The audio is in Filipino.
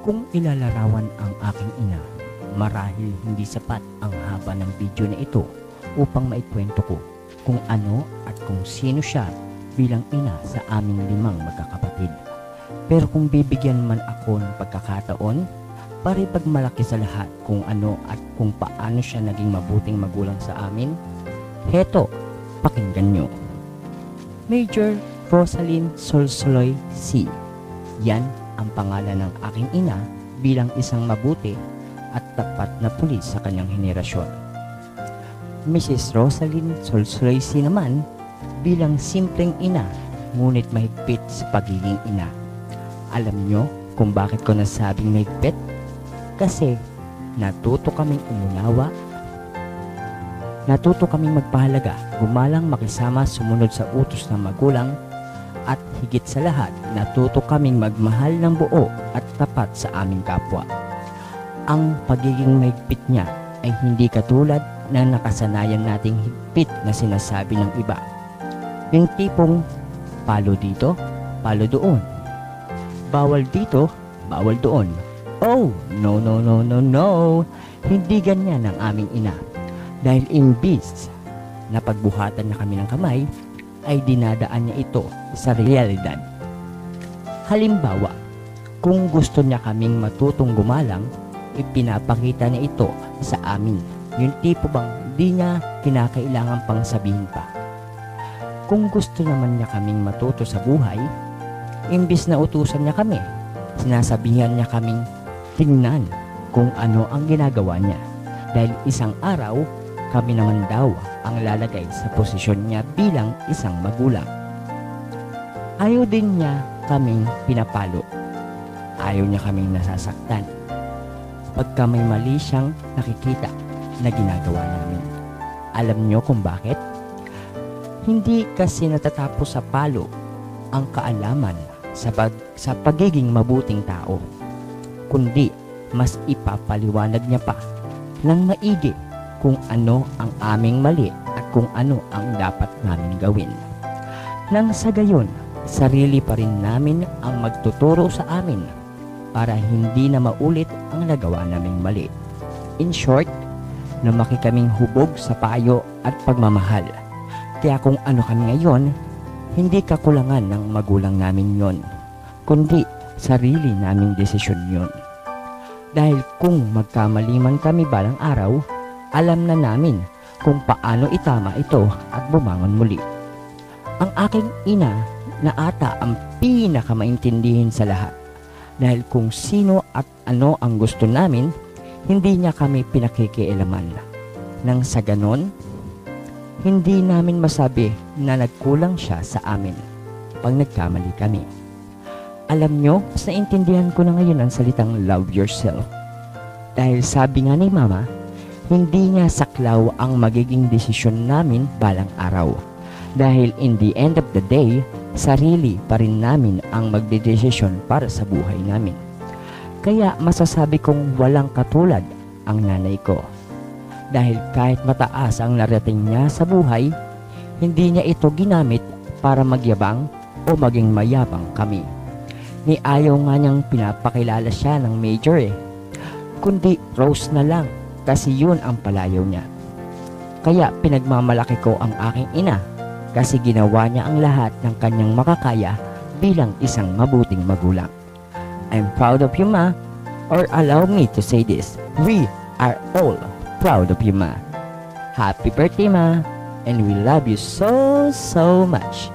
Kung ilalarawan ang aking ina, marahil hindi sapat ang haba ng video na ito upang maikwento ko kung ano at kung sino siya bilang ina sa aming 5 magkakapatid. Pero kung bibigyan man ako ng pagkakataon, paripagmalaki sa lahat kung ano at kung paano siya naging mabuting magulang sa amin, heto, pakinggan nyo. Major Rosalyn Solsoloy C. Yan ang pangalan ng aking ina bilang isang mabuti at tapat na pulis sa kanyang henerasyon. Mrs. Rosalyn Solsoloy C. naman bilang simpleng ina ngunit mahigpit sa pagiging ina. Alam nyo kung bakit ko nasabing mahigpit? Kasi natuto kaming umunawa, natuto kaming magpahalaga, gumalang, makisama, sumunod sa utos ng magulang, at higit sa lahat, natuto kaming magmahal ng buo at tapat sa aming kapwa. Ang pagiging mahigpit niya ay hindi katulad ng nakasanayan nating higpit na sinasabi ng iba. Yung tipong palo dito, palo doon. Bawal dito, bawal doon. Oh, no, no, no, no, no. Hindi ganyan ang aming ina. Dahil imbis na pagbuhatan na kami ng kamay, ay dinadaan niya ito sa realidad. Halimbawa, kung gusto niya kaming matutong gumalang, ipinapakita niya ito sa amin. Yung tipo bang di niya kinakailangan pang sabihin pa. Kung gusto naman niya kaming matuto sa buhay, imbis na utusan niya kami, sinasabihan niya kaming tingnan kung ano ang ginagawa niya. Dahil isang araw, kami naman daw ang lalagay sa posisyon niya bilang isang magulang. Ayaw din niya kaming pinapalo. Ayaw niya kaming nasasaktan pagka may mali siyang nakikita na ginagawa namin. Alam niyo kung bakit? Hindi kasi natatapos sa palo ang kaalaman sa pagiging mabuting tao, kundi mas ipapaliwanag niya pa ng maigi kung ano ang aming mali at kung ano ang dapat namin gawin. Nang sa gayon, sarili pa rin namin ang magtuturo sa amin para hindi na maulit ang nagawa naming mali. In short, lumaki kaming hubog sa payo at pagmamahal. Kaya kung ano kami ngayon, hindi kakulangan ng magulang namin yon, kundi sarili naming desisyon yon. Dahil kung magkamali man kami balang araw, alam na namin kung paano itama ito at bumangon muli. Ang aking ina na ata ang pinakamaintindihin sa lahat. Dahil kung sino at ano ang gusto namin, hindi niya kami pinakikialaman. Nang sa ganon, hindi namin masabi na nagkulang siya sa amin pag nagkamali kami. Alam nyo, mas naintindihan ko na ngayon ang salitang love yourself. Dahil sabi nga ni Mama, hindi niya saklaw ang magiging desisyon namin balang araw. Dahil in the end of the day, sarili pa rin namin ang magdedesisyon para sa buhay namin. Kaya masasabi kong walang katulad ang nanay ko. Dahil kahit mataas ang narating niya sa buhay, hindi niya ito ginamit para magyabang o maging mayabang kami. Ni ayaw nga niyang pinapakilala siya ng major kundi Rose na lang. Kasi yun ang palayaw niya. Kaya pinagmamalaki ko ang aking ina kasi ginawa niya ang lahat ng kanyang makakaya bilang isang mabuting magulang. I'm proud of you, Ma. Or allow me to say this, we are all proud of you, Ma. Happy birthday, Ma. And we love you so, so much.